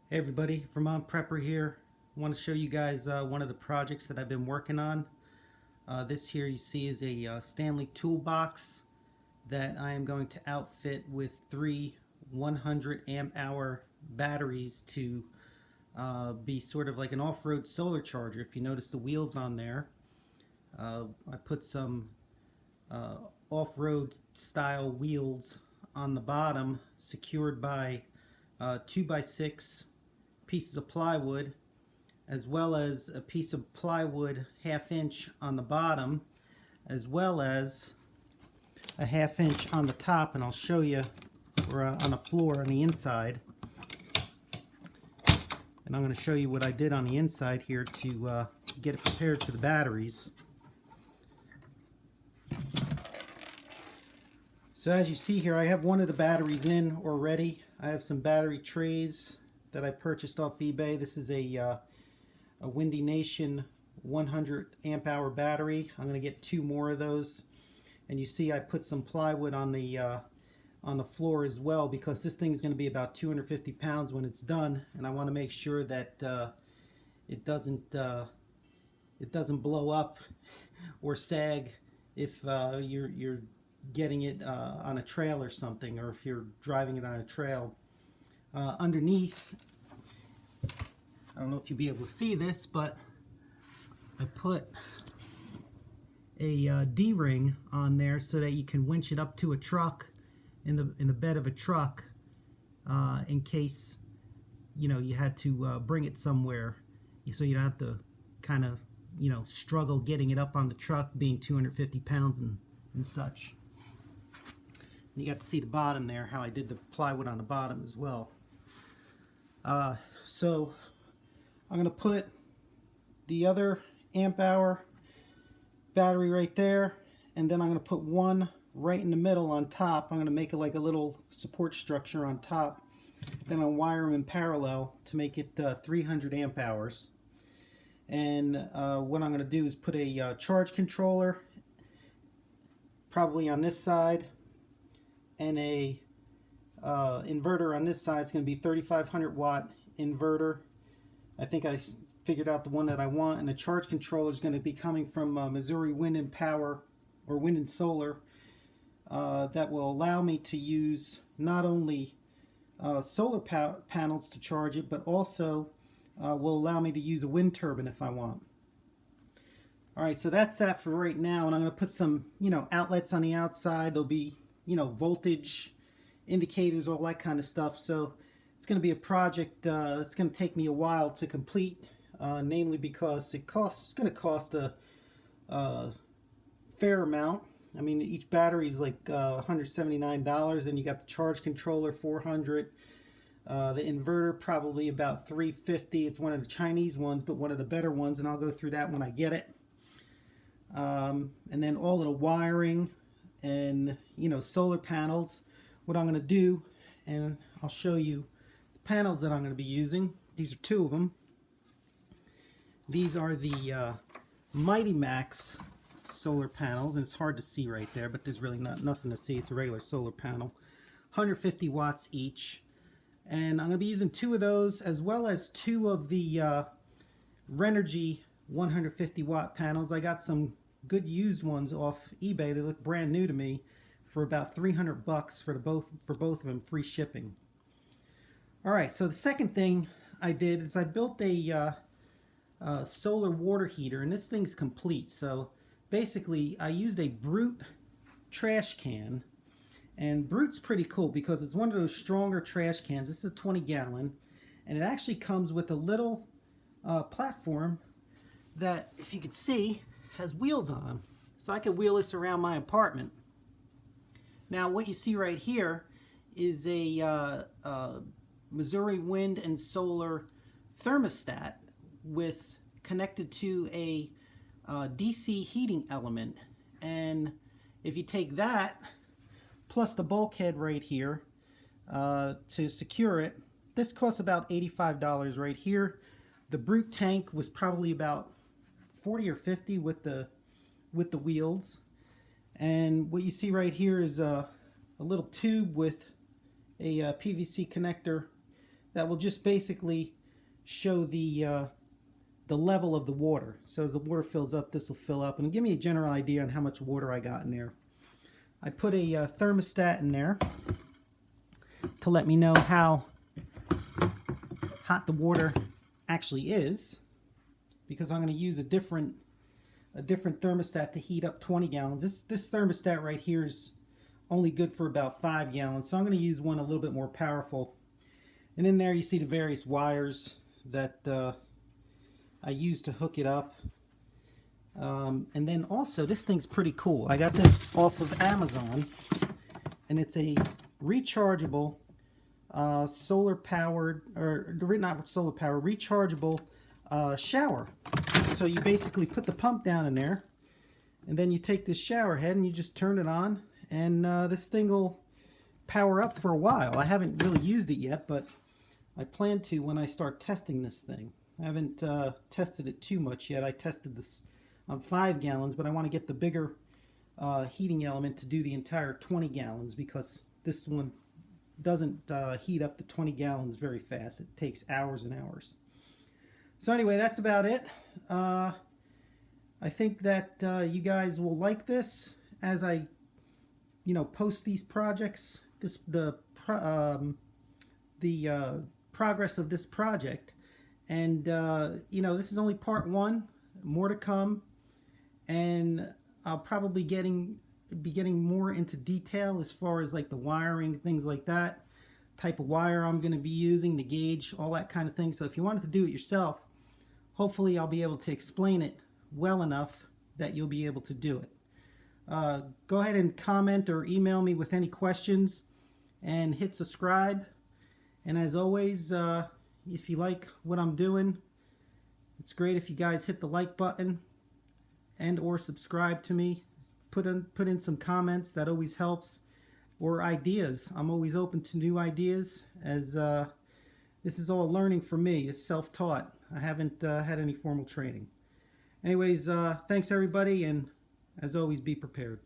Hey everybody, Vermont Prepper here. I want to show you guys one of the projects that I've been working on. This here you see is a Stanley toolbox that I am going to outfit with three 100 amp hour batteries to be sort of like an off-road solar charger. If you notice the wheels on there, I put some off-road style wheels on the bottom secured by 2x6 pieces of plywood, as well as a piece of plywood 1/2 inch on the bottom, as well as a 1/2 inch on the top, and I'll show you, or on the floor on the inside. And I'm going to show you what I did on the inside here to get it prepared for the batteries. So as you see here, I have one of the batteries in already. I have some battery trays that I purchased off eBay. This is a Windy Nation 100 amp hour battery. I'm going to get 2 more of those. And you see I put some plywood on the floor as well, because this thing is going to be about 250 pounds when it's done, and I want to make sure that it doesn't blow up or sag if you're getting it on a trail or something, or if you're driving it on a trail. Underneath, I don't know if you'll be able to see this, but I put a D-ring on there so that you can winch it up to a truck in the bed of a truck, in case you had to bring it somewhere, so you don't have to kind of struggle getting it up on the truck, being 250 pounds and such. And you got to see the bottom there, how I did the plywood on the bottom as well. So I'm going to put the other amp hour battery right there, and then I'm going to put one right in the middle on top. I'm going to make it like a little support structure on top. Then I'll wire them in parallel to make it 300 amp hours. And what I'm going to do is put a charge controller probably on this side, and a inverter on this side. It's going to be 3500 watt inverter. I think I figured out the one that I want, and the charge controller is going to be coming from Missouri Wind and Power, or Wind and Solar, that will allow me to use not only solar panels to charge it, but also will allow me to use a wind turbine if I want. Alright, so that's that for right now, and I'm going to put some outlets on the outside. There'll be voltage indicators, all that kind of stuff. So it's going to be a project that's going to take me a while to complete, namely because it's going to cost a fair amount. I mean, each battery is like $179, and you got the charge controller $400, the inverter probably about $350. It's one of the Chinese ones, but one of the better ones, and I'll go through that when I get it. And then all of the wiring and solar panels. What I'm going to do, and I'll show you the panels that I'm going to be using. These are 2 of them. These are the Mighty Max solar panels, and it's hard to see right there, but there's really nothing to see. It's a regular solar panel, 150 watts each, and I'm going to be using 2 of those, as well as 2 of the Renogy 150 watt panels. I got some good used ones off eBay. They look brand new to me, for about 300 bucks for both of them, free shipping. Alright, so the second thing I did is I built a solar water heater, and this thing's complete. So basically I used a Brute trash can, and Brute's pretty cool because it's one of those stronger trash cans. This is a 20 gallon, and it actually comes with a little platform that, if you could see, has wheels on them, so I can wheel this around my apartment. Now what you see right here is a Missouri Wind and Solar thermostat connected to a DC heating element, and if you take that plus the bulkhead right here to secure it, this costs about $85 right here. The Brute tank was probably about 40 or 50 with the wheels. And what you see right here is a little tube with a PVC connector that will just basically show the level of the water. So as the water fills up, this will fill up and give me a general idea on how much water I got in there. I put a thermostat in there to let me know how hot the water actually is, because I'm going to use a different thermostat to heat up 20 gallons. This thermostat right here is only good for about 5 gallons, so I'm going to use one a little bit more powerful. And in there you see the various wires that I use to hook it up. And then also, this thing's pretty cool. I got this off of Amazon, and it's a rechargeable solar powered, or not solar powered, rechargeable shower. So you basically put the pump down in there, and then you take this shower head and you just turn it on, and this thing will power up for a while. I haven't really used it yet, but I plan to when I start testing this thing. I haven't tested it too much yet. I tested this on 5 gallons, but I want to get the bigger heating element to do the entire 20 gallons, because this one doesn't heat up to 20 gallons very fast. It takes hours and hours. So anyway, that's about it. I think that you guys will like this as I, post these projects. The progress of this project, and this is only part 1. More to come, and I'll probably be getting more into detail as far as like the wiring, things like that, type of wire I'm going to be using, the gauge, all that kind of thing. So if you wanted to do it yourself, hopefully I'll be able to explain it well enough that you'll be able to do it. Go ahead and comment or email me with any questions, and hit subscribe. And as always, if you like what I'm doing, it's great if you guys hit the like button and or subscribe to me. Put in some comments. That always helps. Or ideas. I'm always open to new ideas, as this is all learning for me. It's self-taught. I haven't had any formal training. Anyways, thanks everybody, and as always, be prepared.